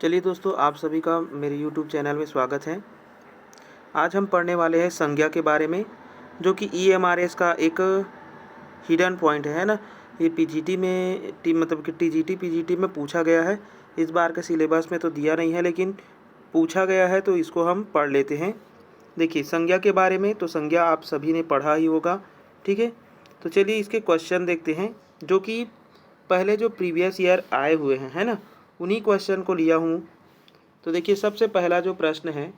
चलिए दोस्तों, आप सभी का मेरे यूट्यूब चैनल में स्वागत है। आज हम पढ़ने वाले हैं संज्ञा के बारे में, जो कि ईएमआरएस का एक हिडन पॉइंट है ना। ये पीजीटी में मतलब कि टीजीटी पीजीटी में पूछा गया है। इस बार के सिलेबस में तो दिया नहीं है, लेकिन पूछा गया है तो इसको हम पढ़ लेते हैं। देखिए संज्ञा के बारे में, तो संज्ञा आप सभी ने पढ़ा ही होगा, ठीक है। तो चलिए इसके क्वेश्चन देखते हैं, जो कि पहले जो प्रीवियस ईयर आए हुए हैं, है ना, उन्हीं क्वेश्चन को लिया हूँ। तो देखिए सबसे पहला जो प्रश्न है,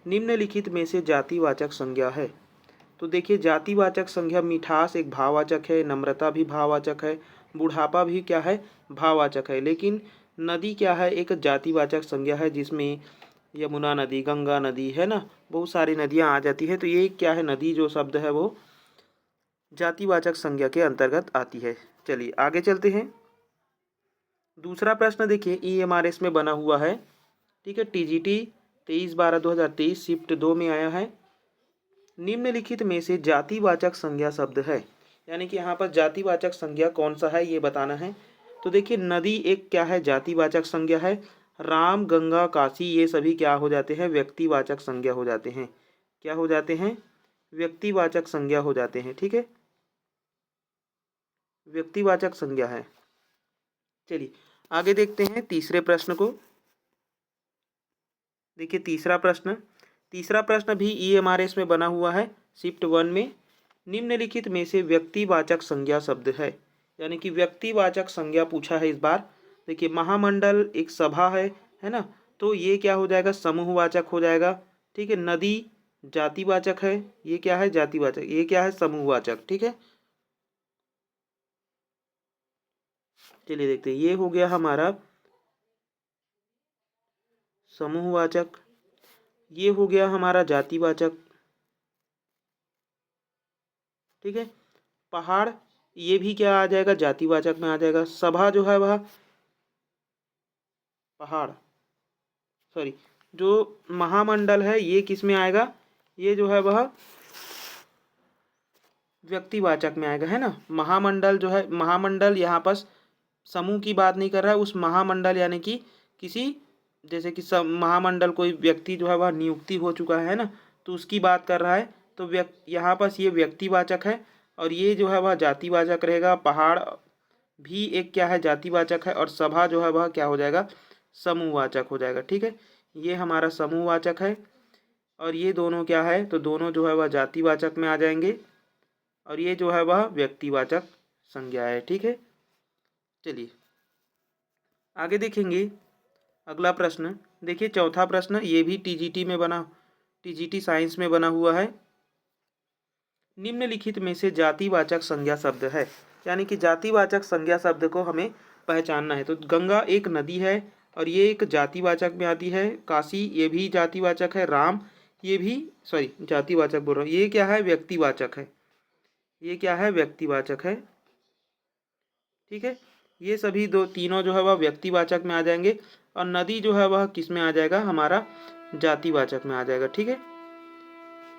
निम्नलिखित में से जातिवाचक संज्ञा है। तो देखिए जातिवाचक संज्ञा, मिठास एक भाववाचक है, नम्रता भी भाववाचक है, बुढ़ापा भी क्या है, भाववाचक है। लेकिन नदी क्या है, एक जातिवाचक संज्ञा है, जिसमें यमुना नदी, गंगा नदी, है ना, बहुत सारी नदियाँ आ जाती है। तो ये क्या है, नदी जो शब्द है वो जातिवाचक संज्ञा के अंतर्गत आती है। चलिए आगे चलते हैं। दूसरा प्रश्न देखिए ईएमआरएस में बना हुआ है, ठीक है। टीजीटी 23/12/2023 शिफ्ट 2 में आया है। निम्नलिखित में से जातिवाचक संज्ञा शब्द है, यानी कि यहाँ पर जातिवाचक संज्ञा कौन सा है ये बताना है। तो देखिए नदी एक क्या है, जातिवाचक संज्ञा है। राम, गंगा, काशी ये सभी क्या हो जाते हैं, व्यक्तिवाचक संज्ञा हो जाते हैं। क्या हो जाते हैं, व्यक्तिवाचक संज्ञा हो जाते हैं, ठीक है, व्यक्तिवाचक संज्ञा है। चलिए आगे देखते हैं तीसरे प्रश्न को। देखिए तीसरा प्रश्न भी ईएमआरएस में बना हुआ है, शिफ्ट 1 में। निम्नलिखित में से व्यक्तिवाचक संज्ञा शब्द है, यानी कि व्यक्तिवाचक संज्ञा पूछा है इस बार। देखिए महामंडल एक सभा है ना, तो ये क्या हो जाएगा, समूहवाचक हो जाएगा, ठीक है। नदी जातिवाचक है, ये क्या है, जातिवाचक, ये क्या है, समूहवाचक, ठीक है। चलिए देखते हैं, ये हो गया हमारा समूहवाचक, ये हो गया हमारा जातिवाचक, ठीक है। पहाड़ ये भी क्या आ जाएगा, जातिवाचक में आ जाएगा। सभा जो है वह पहाड़, सॉरी, जो महामंडल है ये किस में आएगा, ये जो है वह व्यक्तिवाचक में आएगा, है ना। महामंडल जो है, महामंडल यहाँ पर समूह की बात नहीं कर रहा है, उस महामंडल यानी कि किसी, जैसे कि महामंडल कोई व्यक्ति जो है वह नियुक्ति हो चुका है ना, तो उसकी बात कर रहा है। तो यहाँ पर ये व्यक्तिवाचक है, और ये जो है वह जातिवाचक रहेगा। पहाड़ भी एक क्या है, जातिवाचक है, और सभा जो है वह क्या हो जाएगा, समूहवाचक हो जाएगा, ठीक है। ये हमारा समूहवाचक है, और ये दोनों क्या है, तो दोनों जो है वह जातिवाचक में आ जाएंगे, और ये जो है वह व्यक्तिवाचक संज्ञा है, ठीक है। चलिए आगे देखेंगे अगला प्रश्न। देखिए चौथा प्रश्न, ये भी टीजीटी साइंस में बना हुआ है। निम्नलिखित में से जातिवाचक संज्ञा शब्द है, यानी कि जातिवाचक संज्ञा शब्द को हमें पहचानना है। तो गंगा एक नदी है, और ये एक जातिवाचक में आती है। काशी ये भी जातिवाचक है। राम ये भी, सॉरी जातिवाचक बोल रहा हूँ, ये क्या है, व्यक्तिवाचक है, ये क्या है, व्यक्तिवाचक है, ठीक है। ये सभी दो तीनों जो है वह व्यक्तिवाचक में आ जाएंगे, और नदी जो है वह किस में आ जाएगा, हमारा जातिवाचक में आ जाएगा, ठीक है।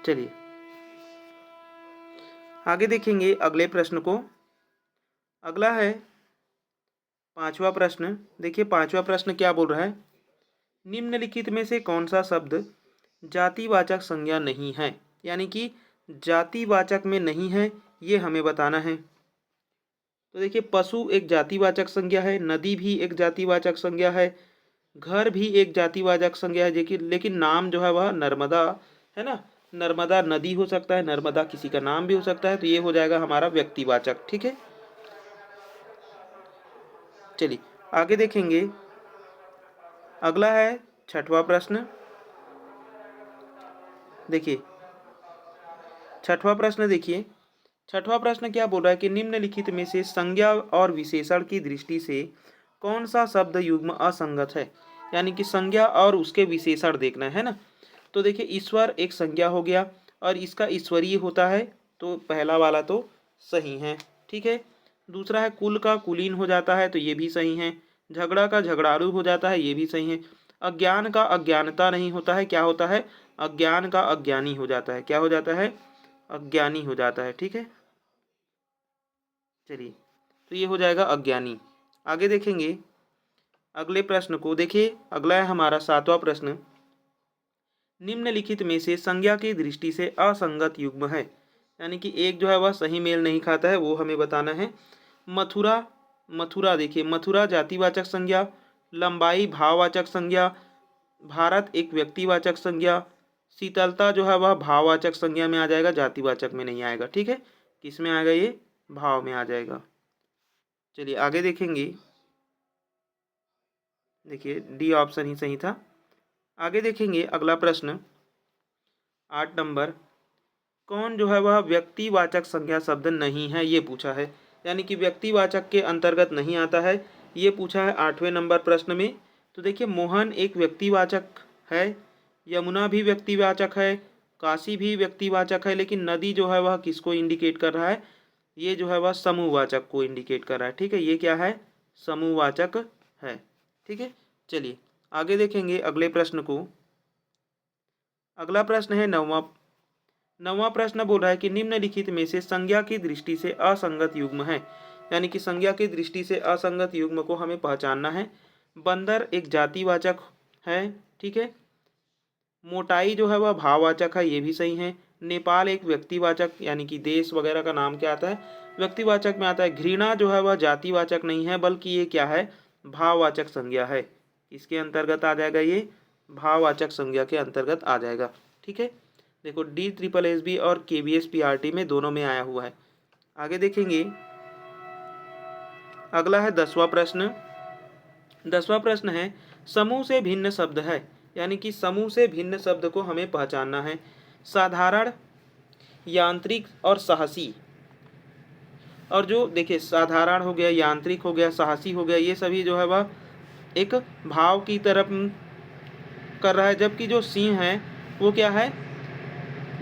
चलिए आगे देखेंगे अगले प्रश्न को। अगला है पांचवा प्रश्न। देखिए पांचवा प्रश्न क्या बोल रहा है, निम्नलिखित में से कौन सा शब्द जातिवाचक संज्ञा नहीं है, यानी कि जातिवाचक में नहीं है, ये हमें बताना है। तो देखिए पशु एक जातिवाचक संज्ञा है, नदी भी एक जातिवाचक संज्ञा है, घर भी एक जातिवाचक संज्ञा है, लेकिन नाम जो है वह नर्मदा है ना, नर्मदा नदी हो सकता है, नर्मदा किसी का नाम भी हो सकता है, तो ये हो जाएगा हमारा व्यक्तिवाचक, ठीक है। चलिए आगे देखेंगे। अगला है छठवां प्रश्न। देखिए छठवां प्रश्न क्या बोल रहा है कि निम्नलिखित में से संज्ञा और विशेषण की दृष्टि से कौन सा शब्द युग्म असंगत है, यानी कि संज्ञा और उसके विशेषण देखना है ना। तो देखिए ईश्वर एक संज्ञा हो गया, और इसका ईश्वरीय होता है, तो पहला वाला तो सही है, ठीक है। दूसरा है कुल का कुलीन हो जाता है, तो ये भी सही है। झगड़ा का झगड़ालू हो जाता है, ये भी सही है। अज्ञान का अज्ञानता नहीं होता है, क्या होता है, अज्ञान का अज्ञानी हो जाता है, क्या हो जाता है, अज्ञानी हो जाता है, ठीक है। चलिए तो ये हो जाएगा अज्ञानी। आगे देखेंगे अगले प्रश्न को देखिए। अगला है हमारा 7वां प्रश्न। निम्नलिखित में से संज्ञा की दृष्टि से असंगत युग्म है, यानी कि एक जो है वह सही मेल नहीं खाता है, वो हमें बताना है। मथुरा, मथुरा देखिए, मथुरा जातिवाचक संज्ञा, लंबाई भाववाचक संज्ञा, भारत एक व्यक्तिवाचक संज्ञा, शीतलता जो है वह भाववाचक संज्ञा में आ जाएगा, जातिवाचक में नहीं आएगा। ठीक है, किस में आएगा? ये भाव में आ जाएगा। चलिए आगे देखेंगे। देखिए डी ऑप्शन ही सही था। आगे देखेंगे अगला प्रश्न 8 नंबर। कौन जो है वह व्यक्तिवाचक संज्ञा शब्द नहीं है, ये पूछा है, यानी कि व्यक्तिवाचक के अंतर्गत नहीं आता है, ये पूछा है 8वें नंबर प्रश्न में। तो देखिए मोहन एक व्यक्तिवाचक है, यमुना भी व्यक्तिवाचक है, काशी भी व्यक्तिवाचक है, लेकिन नदी जो है वह किसको इंडिकेट कर रहा है? ये जो है वह समूहवाचक को इंडिकेट कर रहा है। ठीक है, ये क्या है? समूहवाचक है। ठीक है, चलिए आगे देखेंगे अगले प्रश्न को। अगला प्रश्न है 9वां प्रश्न बोल रहा है कि निम्नलिखित में से संज्ञा की दृष्टि से असंगत युग्म है, यानी कि संज्ञा की दृष्टि से असंगत युग्म को हमें पहचानना है। बंदर एक जातिवाचक है, ठीक है। मोटाई जो है वह भाववाचक है, ये भी सही है। नेपाल एक व्यक्तिवाचक, यानी कि देश वगैरह का नाम क्या आता है? व्यक्तिवाचक में आता है। घृणा जो है वह जातिवाचक नहीं है, बल्कि ये क्या है? भाववाचक संज्ञा है। इसके अंतर्गत आ जाएगा, ये भाववाचक संज्ञा के अंतर्गत आ जाएगा। ठीक है, देखो DSSB और KBS PRT में दोनों में आया हुआ है। आगे देखेंगे, अगला है 10वां प्रश्न। 10वां प्रश्न है समूह से भिन्न शब्द है, यानी कि समूह से भिन्न शब्द को हमें पहचानना है। साधारण, यांत्रिक और साहसी। और जो देखिए साधारण हो गया, यांत्रिक हो गया, साहसी हो गया, ये सभी जो है वह एक भाव की तरफ कर रहा है, जबकि जो सिंह है वो क्या है?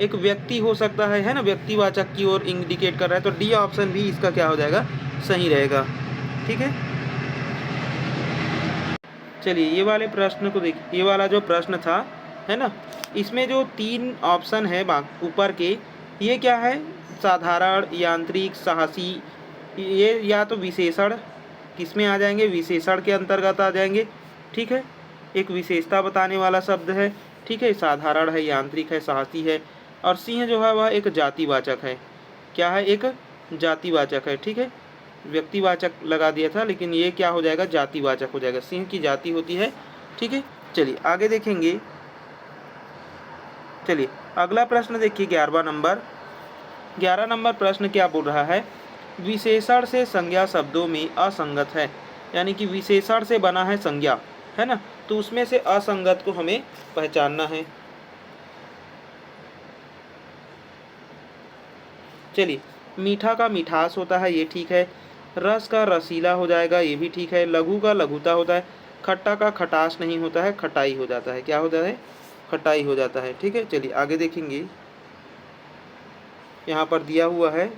एक व्यक्ति हो सकता है ना, व्यक्तिवाचक की ओर इंडिकेट कर रहा है। तो डी ऑप्शन भी इसका क्या हो जाएगा? सही रहेगा। ठीक है, चलिए ये वाले प्रश्न को देख, ये वाला जो प्रश्न था है ना, इसमें जो 3 ऑप्शन है ऊपर के, ये क्या है? साधारण, यांत्रिक, साहसी। ये या तो विशेषण किस में आ जाएंगे? विशेषण के अंतर्गत आ जाएंगे। ठीक है, एक विशेषता बताने वाला शब्द है। ठीक है, साधारण है, यांत्रिक है, साहसी है। और सिंह जो है वह एक जातिवाचक है। क्या है? एक जातिवाचक है। ठीक है, व्यक्तिवाचक लगा दिया था, लेकिन ये क्या हो जाएगा? जातिवाचक हो जाएगा। सिंह की जाति होती है। ठीक है, चलिए आगे देखेंगे। चलिए अगला प्रश्न देखिए 11वां नंबर। 11 नंबर प्रश्न क्या बोल रहा है? विशेषण से संज्ञा शब्दों में असंगत है, यानी कि विशेषण से बना है संज्ञा, है ना, तो उसमें से असंगत को हमें पहचानना है। चलिए, मीठा का मिठास होता है, ये ठीक है। रस का रसीला हो जाएगा, ये भी ठीक है। लघु का लघुता होता है। खट्टा का खटास नहीं होता है, खटाई हो जाता है। क्या होता है? खटाई हो जाता है। ठीक है, चलिए आगे देखेंगे। यहाँ पर दिया हुआ है,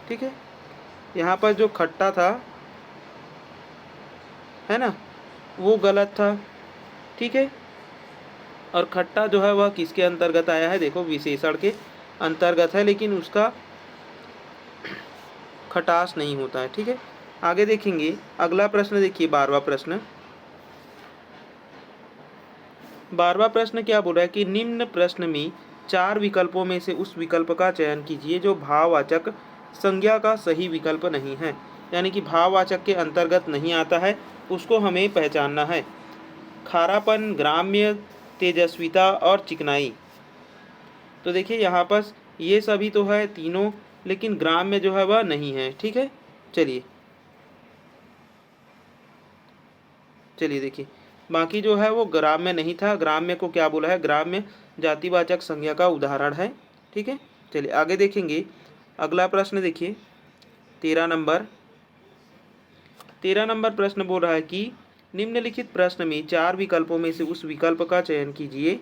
ठीक है, यहाँ पर जो खट्टा था है ना, वो गलत था। ठीक है, और खट्टा जो है वह किसके अंतर्गत आया है? देखो विशेषण के अंतर्गत है, लेकिन उसका खटास नहीं होता है। ठीक है, आगे देखेंगे। अगला प्रश्न देखिए 12वां प्रश्न। 12वां प्रश्न क्या बोल रहा है कि निम्न प्रश्न में 4 विकल्पों में से उस विकल्प का चयन कीजिए जो भाववाचक संज्ञा का सही विकल्प नहीं है, यानी कि भाववाचक के अंतर्गत नहीं आता है, उसको हमें पहचानना है। खारापन, ग्राम्य, तेजस्विता और चिकनाई। तो देखिए यहाँ पर ये सभी तो है तीनों, लेकिन ग्राम्य जो है वह नहीं है। ठीक है, चलिए देखिए, बाकी जो है वो ग्राम्य नहीं था। ग्राम्य को क्या बोला है? ग्राम्य जातिवाचक संज्ञा का उदाहरण है। ठीक है, चलिए आगे देखेंगे। अगला प्रश्न देखिए 13 नंबर। 13 नंबर प्रश्न बोल रहा है कि निम्नलिखित प्रश्न में 4 विकल्पों में से उस विकल्प का चयन कीजिए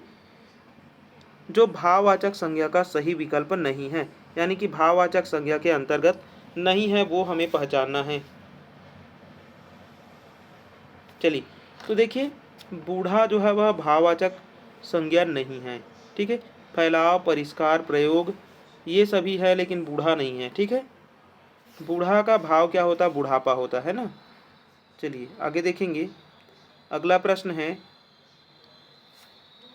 जो भाववाचक संज्ञा का सही विकल्प नहीं है, यानी कि भाववाचक संज्ञा के अंतर्गत नहीं है, वो हमें पहचानना है। चलिए, तो देखिए बूढ़ा जो है वह भाववाचक संज्ञा नहीं है। ठीक है, फैलाव, परिष्कार, प्रयोग, ये सभी है, लेकिन बूढ़ा नहीं है। ठीक है, बूढ़ा का भाव क्या होता है? बुढ़ापा होता है ना। चलिए आगे देखेंगे। अगला प्रश्न है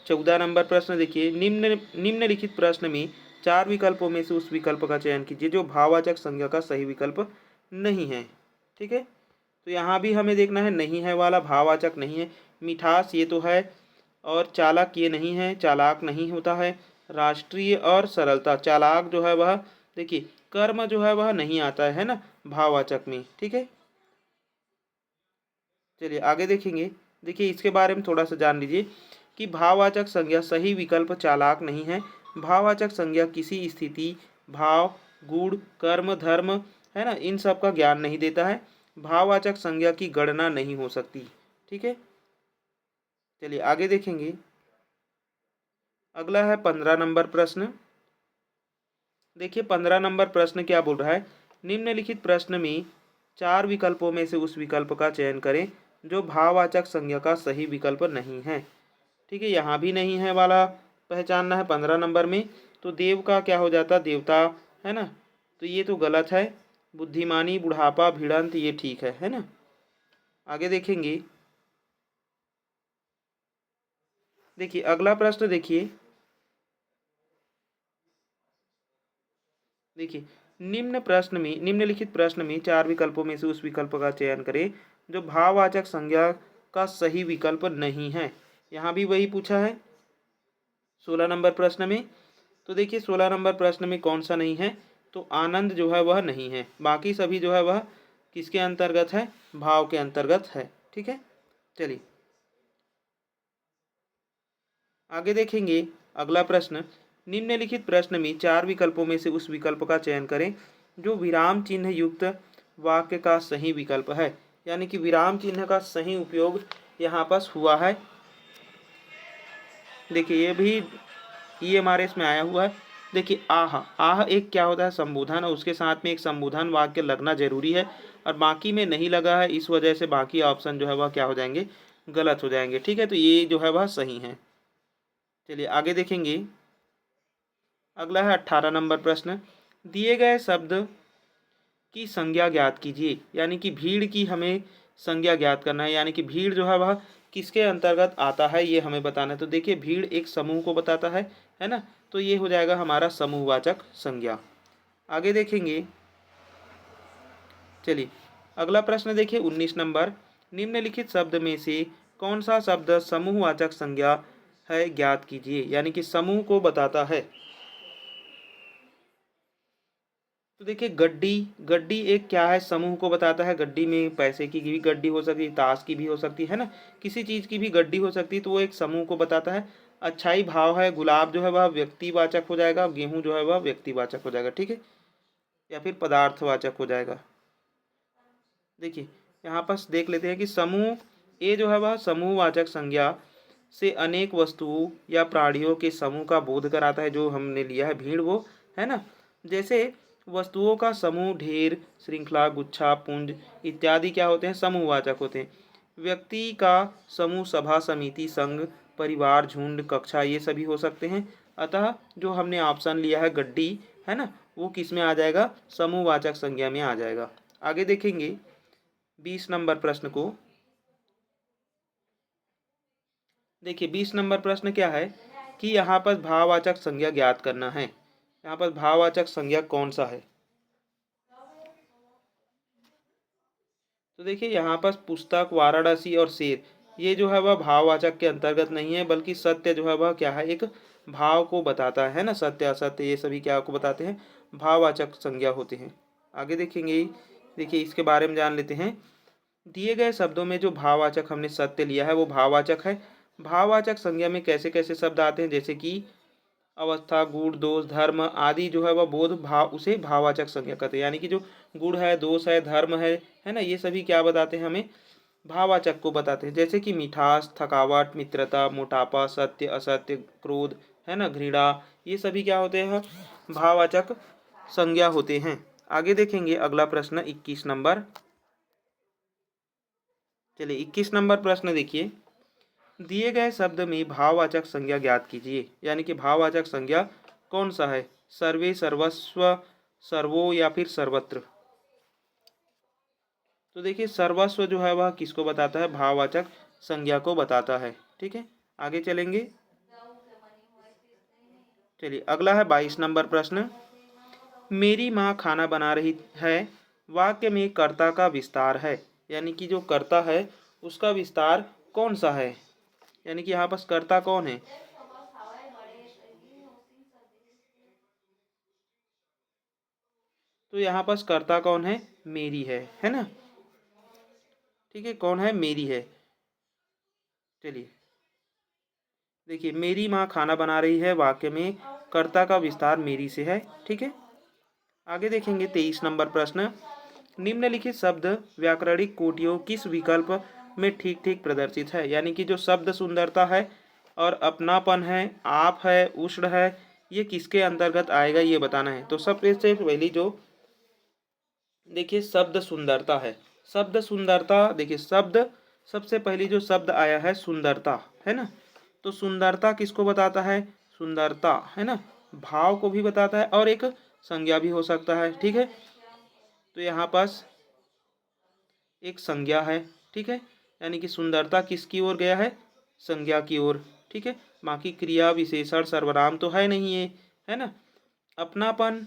14 नंबर प्रश्न। देखिए, निम्नलिखित प्रश्न में 4 विकल्पों में से उस विकल्प का चयन कीजिए जो भाववाचक संज्ञा का सही विकल्प नहीं है। ठीक है, तो यहाँ भी हमें देखना है, नहीं है वाला भाववाचक नहीं है। मिठास ये तो है, और चालाक ये नहीं है, चालाक नहीं होता है। राष्ट्रीय और सरलता, चालाक जो है वह, देखिए कर्म जो है वह नहीं आता है ना भाववाचक में। ठीक है, चलिए आगे देखेंगे। देखिए इसके बारे में थोड़ा सा जान लीजिए कि भाववाचक संज्ञा सही विकल्प चालाक नहीं है। भाववाचक संज्ञा किसी स्थिति, भाव, गुण, कर्म, धर्म, है ना, इन सब का ज्ञान नहीं देता है। भाववाचक संज्ञा की गणना नहीं हो सकती। ठीक है, चलिए आगे देखेंगे। अगला है 15 नंबर प्रश्न। देखिए 15 नंबर प्रश्न क्या बोल रहा है, निम्नलिखित प्रश्न में 4 विकल्पों में से उस विकल्प का चयन करें जो भाववाचक संज्ञा का सही विकल्प नहीं है। ठीक है, यहाँ भी नहीं है वाला पहचानना है 15 नंबर में। तो देव का क्या हो जाता, देवता, है ना, तो ये तो गलत है। बुद्धिमानी, बुढ़ापा, भिड़ंत, ये ठीक है ना। आगे देखेंगे। देखिए अगला प्रश्न देखिए। देखिए निम्नलिखित प्रश्न में 4 विकल्पों में से उस विकल्प का चयन करें जो भाववाचक संज्ञा का सही विकल्प नहीं है। यहाँ भी वही पूछा है 16 नंबर प्रश्न में। तो देखिए 16 नंबर प्रश्न में कौन सा नहीं है, तो आनंद जो है वह नहीं है। बाकी सभी जो है वह किसके अंतर्गत है, भाव के अंतर्गत है। ठीक है, चलिए आगे देखेंगे। अगला प्रश्न, निम्नलिखित प्रश्न में 4 विकल्पों में से उस विकल्प का चयन करें जो विराम चिन्ह युक्त वाक्य का सही विकल्प है। यानी कि विराम चिन्ह का सही उपयोग यहाँ पर हुआ है। देखिए ये भी EMRS में आया हुआ है। देखिए आह, आह एक क्या होता है, संबोधन, और उसके साथ में एक संबोधन वाक्य लगना जरूरी है, और बाकी में नहीं लगा है, इस वजह से बाकी ऑप्शन जो है वह क्या हो जाएंगे, गलत हो जाएंगे। ठीक है, तो ये जो है वह सही है। चलिए आगे देखेंगे। अगला है 18 नंबर प्रश्न, दिए गए शब्द की संज्ञा ज्ञात कीजिए। यानी कि भीड़ की हमें संज्ञा ज्ञात करना है, यानी कि भीड़ जो है वह किसके अंतर्गत आता है ये हमें बताना है। तो देखिए भीड़ एक समूह को बताता है ना, तो ये हो जाएगा हमारा समूहवाचक संज्ञा। आगे देखेंगे। चलिए अगला प्रश्न देखिए 19 नंबर, निम्नलिखित शब्द में से कौन सा शब्द समूहवाचक संज्ञा है, ज्ञात कीजिए। यानी कि समूह को बताता है। तो देखिए गड्डी, गड्डी एक क्या है, समूह को बताता है। गड्डी में पैसे की भी गड्डी हो सकती है, ताश की भी हो सकती है ना, किसी चीज़ की भी गड्डी हो सकती है, तो वो एक समूह को बताता है। अच्छाई भाव है, गुलाब जो है वह व्यक्तिवाचक हो जाएगा, गेहूँ जो है वह व्यक्तिवाचक हो जाएगा। ठीक है, या फिर पदार्थवाचक हो जाएगा। देखिए यहाँ पर देख लेते हैं कि समूह ए जो है वह समूहवाचक संज्ञा से अनेक वस्तुओं या प्राणियों के समूह का बोध कराता है। जो हमने लिया है भीड़, वो है ना, जैसे वस्तुओं का समूह, ढेर, श्रृंखला, गुच्छा, पुंज इत्यादि क्या होते हैं, समूहवाचक होते हैं। व्यक्ति का समूह सभा, समिति, संघ, परिवार, झुंड, कक्षा, ये सभी हो सकते हैं। अतः जो हमने ऑप्शन लिया है गड्डी, है ना, वो किस में आ जाएगा, समूहवाचक संज्ञा में आ जाएगा। आगे देखेंगे 20 नंबर प्रश्न को। देखिए 20 नंबर प्रश्न क्या है कि यहाँ पर भाववाचक संज्ञा ज्ञात करना है। यहाँ पर भाववाचक संज्ञा कौन सा है, तो देखिए यहाँ पर पुस्तक, वाराणसी और शेर, ये जो है वह भाववाचक के अंतर्गत नहीं है, बल्कि सत्य जो है वह क्या है, एक भाव को बताता है ना। सत्य, असत्य, ये सभी क्या को बताते हैं, भाववाचक संज्ञा होते हैं। आगे देखेंगे। देखिए इसके बारे में जान लेते हैं। दिए गए शब्दों में जो भाववाचक हमने सत्य लिया है वो भाववाचक है। भाववाचक संज्ञा में कैसे कैसे शब्द आते हैं, जैसे कि अवस्था, गुण, दोष, धर्म आदि जो है वह बोध भाव, उसे भाववाचक संज्ञा कहते हैं। यानी कि जो गुण है, दोष है, धर्म है ना, ये सभी क्या बताते हैं, हमें भाववाचक को बताते हैं। जैसे कि मिठास, थकावट, मित्रता, मोटापा, सत्य, असत्य, क्रोध, है ना, घृणा, ये सभी क्या होते हैं, भाववाचक संज्ञा होते हैं। आगे देखेंगे अगला प्रश्न 21 नंबर। चलिए 21 नंबर प्रश्न देखिए, दिए गए शब्द में भाववाचक संज्ञा ज्ञात कीजिए। यानी कि भाववाचक संज्ञा कौन सा है, सर्वे, सर्वस्व, सर्वो या फिर सर्वत्र। तो देखिए सर्वस्व जो है वह किसको बताता है, भाववाचक संज्ञा को बताता है। ठीक है, आगे चलेंगे। चलिए अगला है 22 नंबर प्रश्न। मेरी माँ खाना बना रही है, वाक्य में कर्ता का विस्तार है, यानी कि जो कर्ता है उसका विस्तार कौन सा है, यानी कि यहाँ पर कर्ता कौन है। तो यहाँ पर कर्ता कौन है, मेरी है ना। ठीक है, कौन है, मेरी है। चलिए देखिए मेरी माँ खाना बना रही है, वाक्य में कर्ता का विस्तार मेरी से है। ठीक है, आगे देखेंगे 23 नंबर प्रश्न। निम्नलिखित शब्द व्याकरणिक कोटियों किस विकल्प में ठीक ठीक प्रदर्शित है, यानी कि जो शब्द सुंदरता है और अपनापन है, आप है, उष्ण है, ये किसके अंतर्गत आएगा ये बताना है। तो सबसे पहली जो देखिए शब्द सुंदरता है, शब्द सुंदरता, देखिए शब्द सबसे पहली जो शब्द आया है सुंदरता, है ना। तो सुंदरता किसको बताता है, सुंदरता, है ना, भाव को भी बताता है और एक संज्ञा भी हो सकता है। ठीक है, तो यहाँ पास एक संज्ञा है। ठीक है, यानी कि सुंदरता किसकी ओर गया है, संज्ञा की ओर। ठीक है, बाकी क्रिया विशेषण सर्वनाम तो है नहीं है ना। अपनापन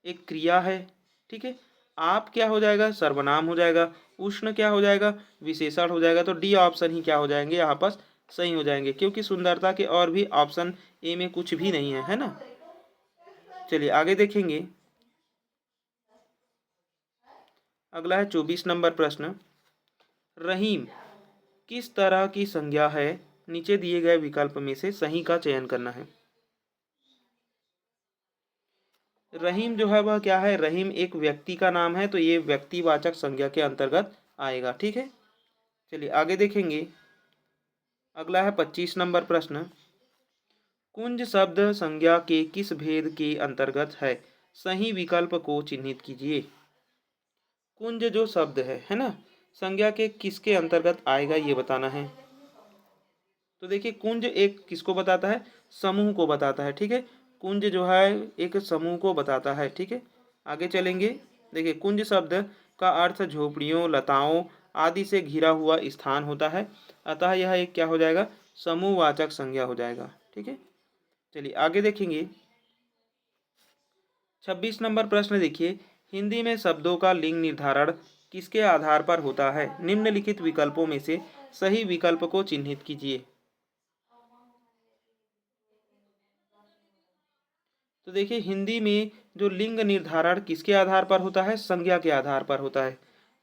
एक क्रिया है। ठीक है, आप क्या हो जाएगा, सर्वनाम हो जाएगा। उष्ण क्या हो जाएगा, विशेषण हो जाएगा। तो डी ऑप्शन ही क्या हो जाएंगे यहाँ पास, सही हो जाएंगे, क्योंकि सुंदरता के और भी ऑप्शन ए में कुछ भी नहीं है ना। चलिए आगे देखेंगे। अगला है 24 नंबर प्रश्न। रहीम किस तरह की संज्ञा है, नीचे दिए गए विकल्प में से सही का चयन करना है। रहीम जो है वह क्या है, रहीम एक व्यक्ति का नाम है, तो ये व्यक्तिवाचक संज्ञा के अंतर्गत आएगा। ठीक है, चलिए आगे देखेंगे। अगला है 25 नंबर प्रश्न। कुंज शब्द संज्ञा के किस भेद के अंतर्गत है, सही विकल्प को चिन्हित कीजिए। कुंज जो शब्द है ना, संज्ञा के किसके अंतर्गत आएगा ये बताना है। तो देखिए कुंज एक किसको बताता है, समूह को बताता है। ठीक है, कुंज जो है एक समूह को बताता है। ठीक है, आगे चलेंगे। देखिए कुंज शब्द का अर्थ झोपड़ियों, लताओं आदि से घिरा हुआ स्थान होता है, अतः यह एक क्या हो जाएगा, समूहवाचक संज्ञा हो जाएगा। ठीक है, चलिए आगे देखेंगे। 26 नंबर प्रश्न देखिए। हिंदी में शब्दों का लिंग निर्धारण किसके आधार पर होता है, निम्नलिखित विकल्पों में से सही विकल्प को चिन्हित कीजिए। तो देखिए हिंदी में जो लिंग निर्धारण किसके आधार पर होता है, संज्ञा के आधार पर होता है।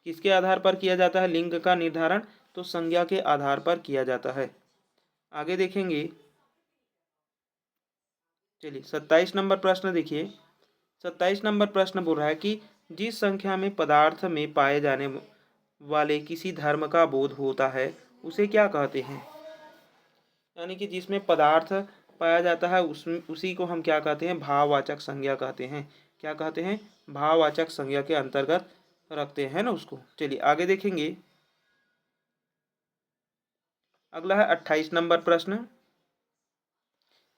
किसके आधार पर किया जाता है लिंग का निर्धारण, तो संज्ञा के आधार पर किया जाता है। आगे देखेंगे। चलिए 27 नंबर प्रश्न देखिए। 27 नंबर प्रश्न बोल रहा है कि जिस संख्या में पदार्थ में पाए जाने वाले किसी धर्म का बोध होता है उसे क्या कहते हैं, यानी कि जिसमें पदार्थ पाया जाता है उसमें उसी को हम क्या कहते हैं, भाववाचक संज्ञा कहते हैं। क्या कहते हैं, भाववाचक संज्ञा के अंतर्गत रखते हैं ना उसको। चलिए आगे देखेंगे। अगला है 28 नंबर प्रश्न।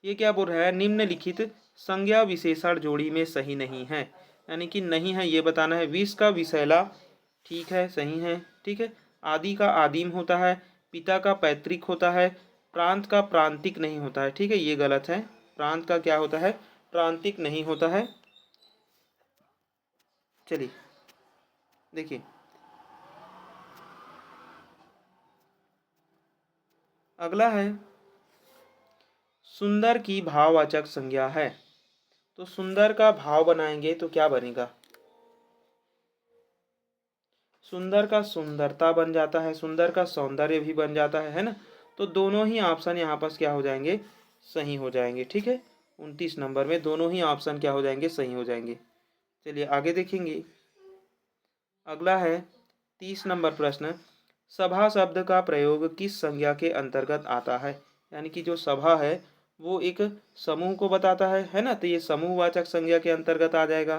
ये क्या बोल रहा है, निम्नलिखित संज्ञा विशेषण जोड़ी में सही नहीं है, यानी कि नहीं है ये बताना है। विष का विषैला ठीक है, सही है। ठीक है, आदि का आदिम होता है, पिता का पैतृक होता है, प्रांत का प्रांतिक नहीं होता है। ठीक है, ये गलत है। प्रांत का क्या होता है, प्रांतिक नहीं होता है। चलिए देखिए अगला है सुंदर की भाववाचक संज्ञा है। तो सुंदर का भाव बनाएंगे तो क्या बनेगा, सुंदर का सुंदरता बन जाता है, सुंदर का सौंदर्य भी बन जाता है ना। तो दोनों ही ऑप्शन यहाँ पर क्या हो जाएंगे, सही हो जाएंगे। ठीक है, 29 नंबर में दोनों ही ऑप्शन क्या हो जाएंगे, सही हो जाएंगे। चलिए आगे देखेंगे। अगला है 30 नंबर प्रश्न। सभा शब्द का प्रयोग किस संज्ञा के अंतर्गत आता है, यानी कि जो सभा है वो एक समूह को बताता है ना। तो ये समूहवाचक संज्ञा के अंतर्गत आ जाएगा।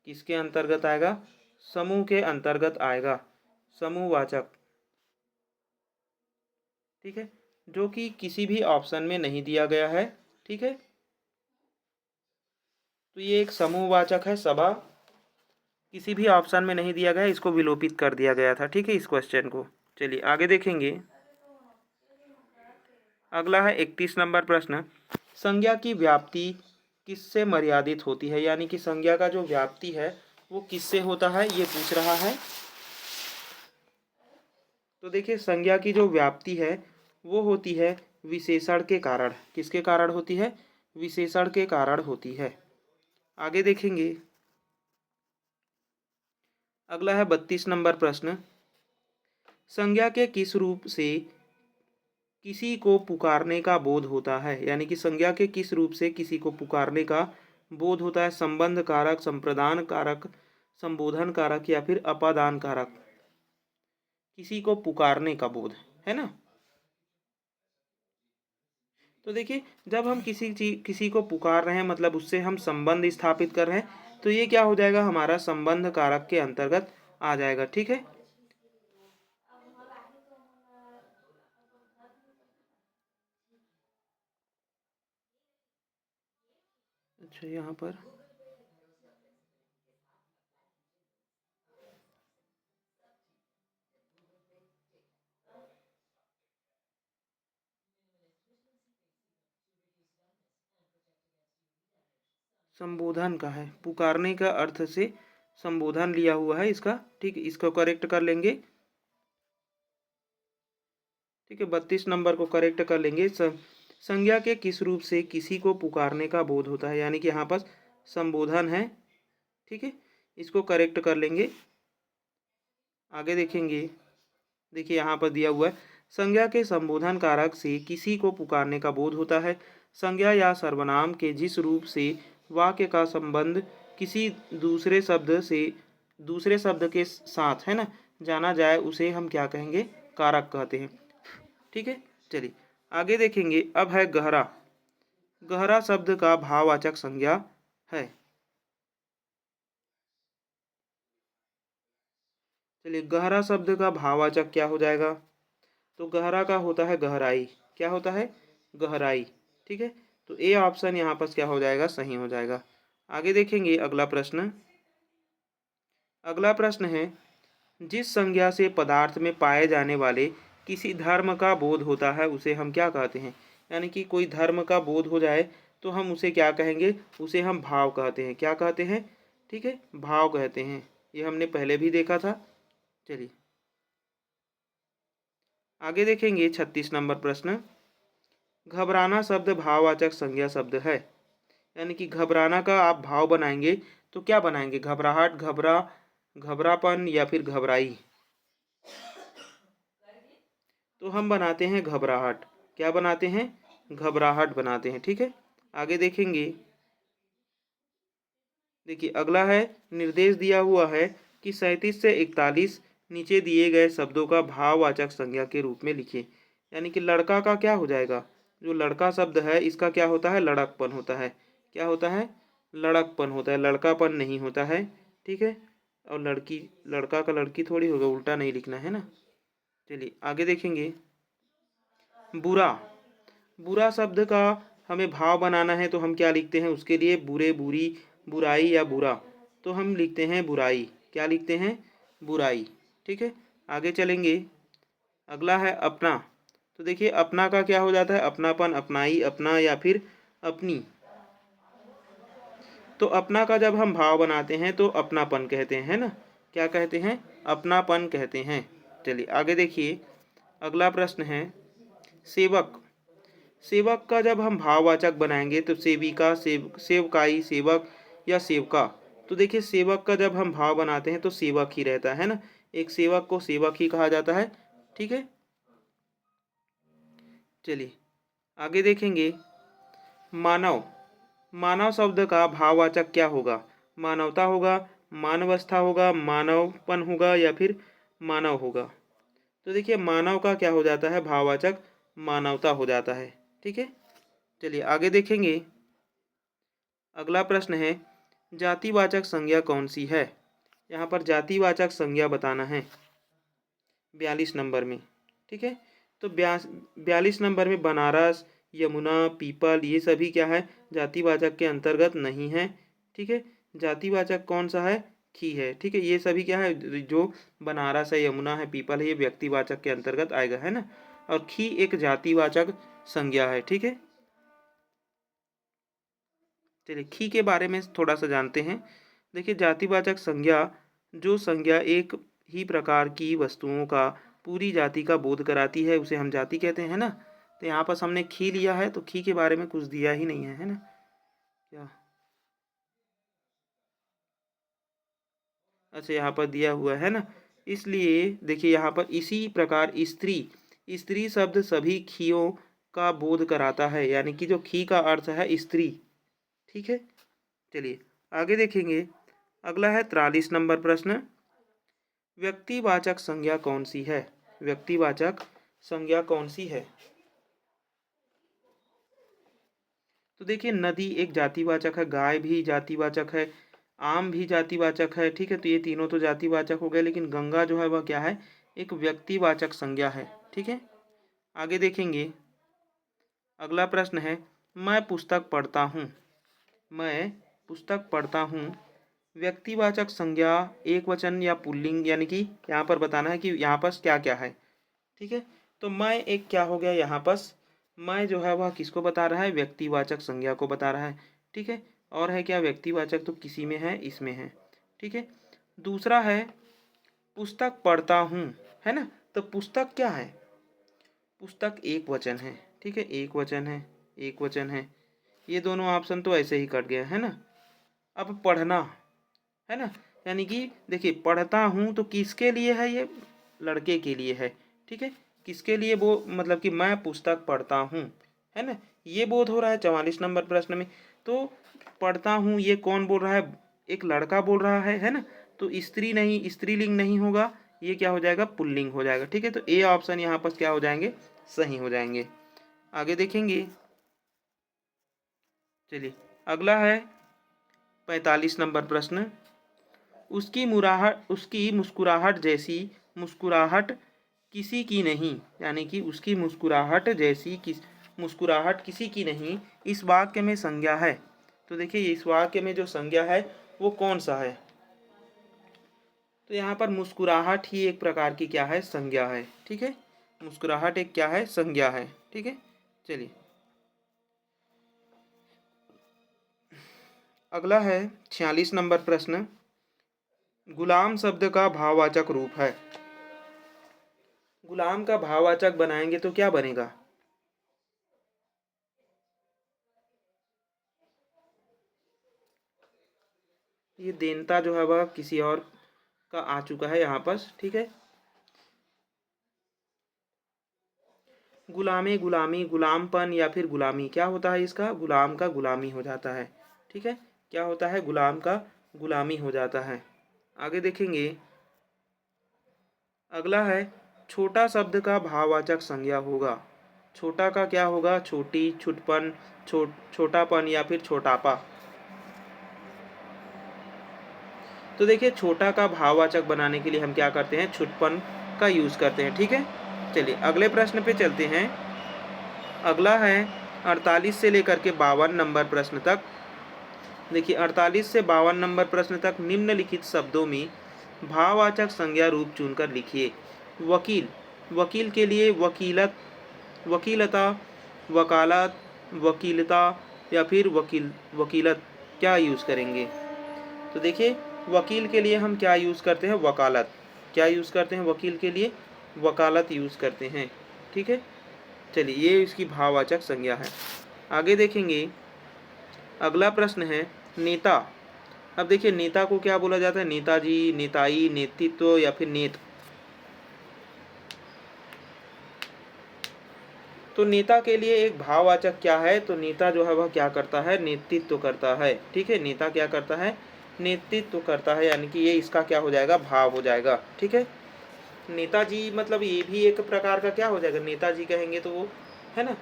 किसके अंतर्गत आएगा, समूह के अंतर्गत आएगा, समूहवाचक। ठीक है, जो कि किसी भी ऑप्शन में नहीं दिया गया है। ठीक है, तो ये एक समूहवाचक है सभा। किसी भी ऑप्शन में नहीं दिया गया, इसको विलोपित कर दिया गया था। ठीक है, इस क्वेश्चन को। चलिए आगे देखेंगे। अगला है 31 नंबर प्रश्न। संज्ञा की व्याप्ति किससे मर्यादित होती है, यानी कि संज्ञा का जो व्याप्ति है वो किससे होता है, ये पूछ रहा है। तो देखिए, संज्ञा की जो व्याप्ति है वो होती है विशेषण के कारण। किसके कारण होती है? विशेषण के कारण होती है। आगे देखेंगे। अगला है 32 नंबर प्रश्न। संज्ञा के किस रूप से किसी को पुकारने का बोध होता है, यानी कि संज्ञा के किस रूप से किसी को पुकारने का बोध होता है? संबंध कारक, संप्रदान कारक, संबोधन कारक या फिर अपादान कारक। किसी को पुकारने का बोध, है ना। तो देखिए, जब हम किसी को पुकार रहे हैं, मतलब उससे हम संबंध स्थापित कर रहे हैं, तो ये क्या हो जाएगा? हमारा संबंध कारक के अंतर्गत आ जाएगा। ठीक है। अच्छा, यहाँ पर संबोधन का है, पुकारने का अर्थ से संबोधन लिया हुआ है इसका। ठीक है, इसको करेक्ट कर लेंगे। ठीक है, 32 नंबर को करेक्ट कर लेंगे। संज्ञा के किस रूप से किसी को पुकारने का बोध होता है, यानी कि यहाँ पर संबोधन है। ठीक है, इसको करेक्ट कर लेंगे। आगे देखेंगे। देखिए, यहाँ पर दिया हुआ है, संज्ञा के संबोधन कारक से किसी को पुकारने का बोध होता है। संज्ञा या सर्वनाम के जिस रूप से वाक्य का संबंध किसी दूसरे शब्द के साथ, है ना, जाना जाए, उसे हम क्या कहेंगे? कारक कहते हैं। ठीक है, चलिए आगे देखेंगे। अब है गहरा। गहरा शब्द का भाववाचक संज्ञा है। चलिए, गहरा शब्द का भाववाचक क्या हो जाएगा? तो गहरा का होता है गहराई। क्या होता है? गहराई। ठीक है, तो ए ऑप्शन यहाँ पर क्या हो जाएगा? सही हो जाएगा। आगे देखेंगे अगला प्रश्न। अगला प्रश्न है, जिस संज्ञा से पदार्थ में पाए जाने वाले किसी धर्म का बोध होता है उसे हम क्या कहते हैं? यानी कि कोई धर्म का बोध हो जाए तो हम उसे क्या कहेंगे? उसे हम भाव कहते हैं। क्या कहते हैं? ठीक है, भाव कहते हैं। ये हमने पहले भी देखा था। चलिए आगे देखेंगे 36 नंबर प्रश्न। घबराना शब्द भाववाचक संज्ञा शब्द है, यानी कि घबराना का आप भाव बनाएंगे तो क्या बनाएंगे? घबराहट, घबरापन या फिर घबराई। तो हम बनाते हैं घबराहट। क्या बनाते हैं? घबराहट बनाते हैं। ठीक है, आगे देखेंगे। देखिए, अगला है, निर्देश दिया हुआ है कि 37 से 41 नीचे दिए गए शब्दों का भाववाचक संज्ञा के रूप में लिखिए। यानी कि लड़का का क्या हो जाएगा? जो लड़का शब्द है इसका क्या होता है? लड़कपन होता है। क्या होता है? लड़कपन होता है, लड़कापन नहीं होता है। ठीक है, और लड़की, लड़का का लड़की थोड़ी होगा, उल्टा नहीं लिखना है ना। चलिए आगे देखेंगे। बुरा। बुरा शब्द का हमें भाव बनाना है तो हम क्या लिखते हैं उसके लिए? बुरे, बुरी, बुराई या बुरा। तो हम लिखते हैं बुराई। क्या लिखते हैं? बुराई। ठीक है, आगे चलेंगे। अगला है अपना। तो देखिए, अपना का क्या हो जाता है? अपनापन, अपनाई, अपना या फिर अपनी। तो अपना का जब हम भाव बनाते हैं तो अपनापन कहते हैं, है ना। क्या कहते हैं? अपनापन कहते हैं। चलिए आगे देखिए। अगला प्रश्न है, सेवक। सेवक का जब हम भाववाचक बनाएंगे तो सेविका, सेवकाई, सेवक या सेवका। तो देखिए, सेवक का जब हम भाव बनाते हैं तो सेवक ही रहता है ना। एक सेवक को सेवक ही कहा जाता है। ठीक है, चलिए आगे देखेंगे। मानव। मानव शब्द का भाववाचक क्या होगा? मानवता होगा, मानवस्था होगा, मानवपन होगा या फिर मानव होगा। तो देखिए, मानव का क्या हो जाता है? भाववाचक मानवता हो जाता है। ठीक है, चलिए आगे देखेंगे। अगला प्रश्न है, जातिवाचक संज्ञा कौन सी है? यहाँ पर जातिवाचक संज्ञा बताना है 42 नंबर में। ठीक है, तो 42 नंबर में बनारस, यमुना, पीपल, ये सभी क्या है? जातिवाचक के अंतर्गत नहीं है। ठीक है, जातिवाचक कौन सा है? खी है, ठीक है। ये सभी क्या है, जो बनारस है, यमुना है, पीपल है, ये व्यक्तिवाचक के अंतर्गत आएगा, है ना। और खी एक जातिवाचक संज्ञा है, ठीक है। चलिए खी के बारे में थोड़ा सा जानते हैं। देखिए जातिवाचक संज्ञा, जो संज्ञा एक ही प्रकार की वस्तुओं का पूरी जाति का बोध कराती है, उसे हम जाति कहते हैं ना। तो यहाँ पर हमने खी लिया है, तो खी के बारे में कुछ दिया ही नहीं है ना। क्या, अच्छा यहाँ पर दिया हुआ है ना। इसलिए देखिए यहाँ पर इसी प्रकार स्त्री, स्त्री शब्द सभी खियों का बोध कराता है, यानी कि जो खी का अर्थ है स्त्री, ठीक है। चलिए आगे देखेंगे। अगला है 43 नंबर प्रश्न। व्यक्तिवाचक संज्ञा कौन सी है? व्यक्तिवाचक संज्ञा कौन सी है? तो देखिए नदी एक जातिवाचक है, गाय भी जातिवाचक है, आम भी जातिवाचक है, ठीक है। तो ये तीनों तो जातिवाचक हो गए, लेकिन गंगा जो है वह क्या है, एक व्यक्तिवाचक संज्ञा है, ठीक है। आगे देखेंगे। अगला प्रश्न है, मैं पुस्तक पढ़ता हूँ, मैं पुस्तक पढ़ता हूँ व्यक्तिवाचक संज्ञा एक वचन या पुल्लिंग, यानी कि यहाँ पर बताना है कि यहाँ पर क्या क्या है, ठीक है। तो मैं एक क्या हो गया यहाँ पर, मैं जो है वह किसको बता रहा है, व्यक्तिवाचक संज्ञा को बता रहा है, ठीक है। और है क्या, व्यक्तिवाचक तो किसी में है, इसमें है, ठीक है। दूसरा है पुस्तक पढ़ता हूँ, है ना। तो पुस्तक क्या है, पुस्तक एक वचन है, ठीक है, एक वचन है, एक वचन है। ये दोनों ऑप्शन तो ऐसे ही कट गया है ना। अब पढ़ना, है ना, यानी कि देखिए पढ़ता हूँ तो किसके लिए है, ये लड़के के लिए है, ठीक है। किसके लिए, वो मतलब कि मैं पुस्तक पढ़ता हूँ, है ना, ये बोध हो रहा है 44 नंबर प्रश्न में। तो पढ़ता हूँ ये कौन बोल रहा है, एक लड़का बोल रहा है ना। तो स्त्री नहीं, स्त्रीलिंग नहीं होगा, ये क्या हो जाएगा, पुल्लिंग हो जाएगा, ठीक है। तो ए ऑप्शन यहाँ पर क्या हो जाएंगे, सही हो जाएंगे। आगे देखेंगे। चलिए अगला है 45 नंबर प्रश्न। उसकी मुस्कुराहट जैसी मुस्कुराहट किसी की नहीं, यानी कि उसकी मुस्कुराहट जैसी मुस्कुराहट किसी की नहीं, इस वाक्य में संज्ञा है। तो देखिए इस वाक्य में जो संज्ञा है वो कौन सा है। तो यहाँ पर मुस्कुराहट ही एक प्रकार की क्या है, संज्ञा है, ठीक है। मुस्कुराहट एक क्या है, संज्ञा है, ठीक है। चलिए अगला है 46 नंबर प्रश्न। गुलाम शब्द का भाववाचक रूप है। गुलाम का भाववाचक बनाएंगे तो क्या बनेगा, ये देनता जो है वह किसी और का आ चुका है यहाँ पर, ठीक है। गुलामी, गुलामी, गुलामपन या फिर गुलामी, क्या होता है इसका, गुलाम का गुलामी हो जाता है, ठीक है। क्या होता है, गुलाम का गुलामी हो जाता है। आगे देखेंगे। अगला है छोटा शब्द का भाववाचक संज्ञा होगा। छोटा का क्या होगा, छोटी, छुटपन, छोटापन या फिर छोटापा। तो देखिए छोटा का भाववाचक बनाने के लिए हम क्या करते हैं, छुटपन का यूज करते हैं, ठीक है। चलिए अगले प्रश्न पे चलते हैं। अगला है 48 से लेकर के 52 नंबर प्रश्न तक। देखिए 48 से 52 नंबर प्रश्न तक निम्नलिखित शब्दों में भाववाचक संज्ञा रूप चुनकर लिखिए। वकील, वकील के लिए वकीलत, वकीलता, वकालत, वकीलता या फिर वकीलत, क्या यूज़ करेंगे। तो देखिए वकील के लिए हम क्या यूज़ करते हैं, वकालत। क्या यूज़ करते हैं वकील के लिए, वकालत यूज़ करते हैं, ठीक है। चलिए ये इसकी भाववाचक संज्ञा है। आगे देखेंगे। अगला प्रश्न है नेता। अब देखिए नेता को क्या बोला जाता है, नेताजी, नेताई, नेतृत्व या फिर नेत। तो नेता के लिए एक भाववाचक क्या है, तो नेता जो है वह क्या करता है, नेतृत्व करता है, ठीक है। नेता क्या करता है, नेतृत्व करता है, यानी कि ये इसका क्या हो जाएगा, भाव हो जाएगा, ठीक है। नेताजी मतलब ये भी एक प्रकार का क्या हो जाएगा, नेताजी कहेंगे तो वो, है ना,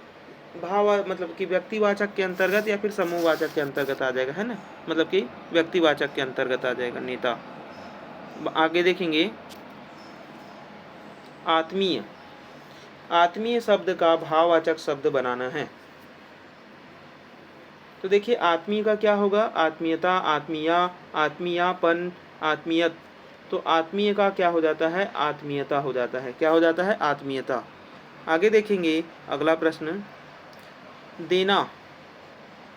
भाव मतलब कि व्यक्तिवाचक के अंतर्गत या फिर समूहवाचक के अंतर्गत आ जाएगा, है ना, मतलब कि व्यक्तिवाचक के अंतर्गत आ जाएगा नेता। आगे देखेंगे। आत्मीय, आत्मीय शब्द का भाववाचक शब्द बनाना है। तो देखिए आत्मीय का क्या होगा, आत्मीयता, आत्मीया, आत्मीयापन, आत्मीयत, तो आत्मीय का क्या हो जाता है? आत्मीयता हो जाता है। क्या हो जाता है? आत्मीयता। आगे देखेंगे अगला प्रश्न, देना।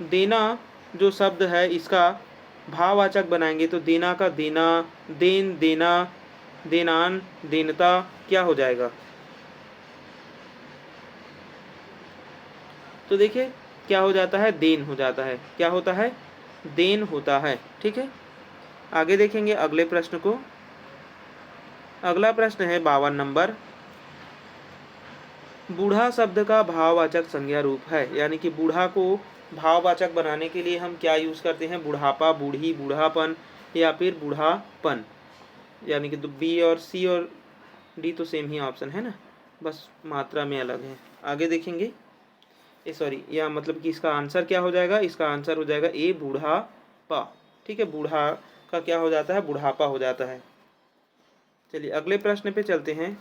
देना जो शब्द है इसका भाववाचक बनाएंगे तो देना का देना, देन, देना, देनान, देनता क्या हो जाएगा? तो देखिए क्या हो जाता है? देन हो जाता है। क्या होता है? देन होता है। ठीक है, आगे देखेंगे अगले प्रश्न को। अगला प्रश्न है 52 नंबर, बूढ़ा शब्द का भाववाचक संज्ञा रूप है, यानी कि बूढ़ा को भाववाचक बनाने के लिए हम क्या यूज करते हैं? बुढ़ापा, बूढ़ी, बूढ़ापन या फिर बूढ़ापन, यानी कि बी और सी और डी तो सेम ही ऑप्शन है ना, बस मात्रा में अलग है। आगे देखेंगे, सॉरी, या मतलब कि इसका आंसर क्या हो जाएगा? इसका आंसर हो जाएगा ए, बूढ़ापा। ठीक है, बूढ़ा का क्या हो जाता है? बुढ़ापा हो जाता है। चलिए अगले प्रश्न पे चलते हैं।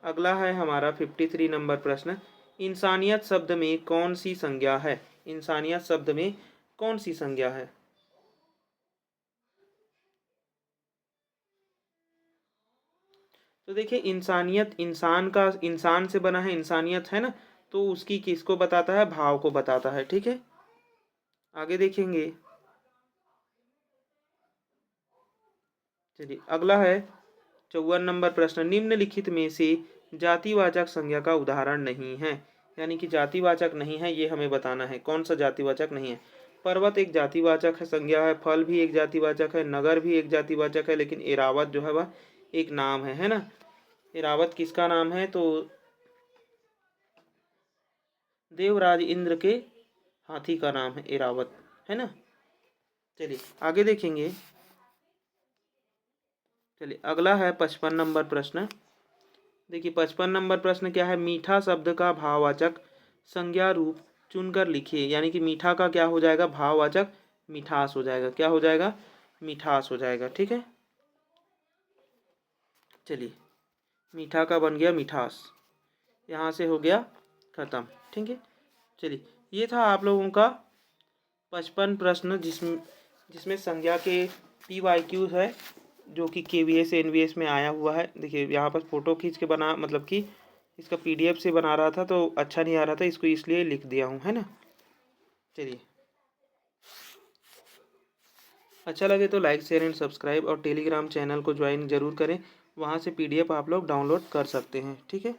अगला है हमारा 53 नंबर प्रश्न, इंसानियत शब्द में कौन सी संज्ञा है? इंसानियत शब्द में कौन सी संज्ञा है? तो देखिए इंसानियत, इंसान का, इंसान से बना है, इंसानियत है ना, तो उसकी किसको बताता है? भाव को बताता है। ठीक है, आगे देखेंगे। चलिए अगला है 54 नंबर प्रश्न, निम्नलिखित में से जातिवाचक संज्ञा का उदाहरण नहीं है, यानी कि जातिवाचक नहीं है ये हमें बताना है। कौन सा जातिवाचक नहीं है? पर्वत एक जातिवाचक है, संज्ञा है। फल भी एक जातिवाचक है। नगर भी एक जातिवाचक है, लेकिन एरावत जो है वह एक नाम है ना। एरावत किसका नाम है? तो देवराज इंद्र के हाथी का नाम है एरावत, है ना। चलिए आगे देखेंगे। चलिए अगला है 55 नंबर प्रश्न। देखिए 55 नंबर प्रश्न क्या है? मीठा शब्द का भाववाचक संज्ञा रूप चुनकर लिखिए, यानी कि मीठा का क्या हो जाएगा? भाववाचक मिठास हो जाएगा। क्या हो जाएगा? मिठास हो जाएगा। ठीक है, चलिए मीठा का बन गया मिठास, यहाँ से हो गया खत्म। ठीक है, चलिए ये था आप लोगों का 55 प्रश्न, जिसमें संज्ञा के PYQ है, जो कि KVS NVS में आया हुआ है। देखिए यहाँ पर फोटो खींच के बना, मतलब कि इसका PDF से बना रहा था तो अच्छा नहीं आ रहा था, इसको इसलिए लिख दिया हूँ, है ना। चलिए अच्छा लगे तो लाइक, शेयर एंड सब्सक्राइब, और टेलीग्राम चैनल को ज्वाइन जरूर करें, वहाँ से PDF आप लोग डाउनलोड कर सकते हैं। ठीक है।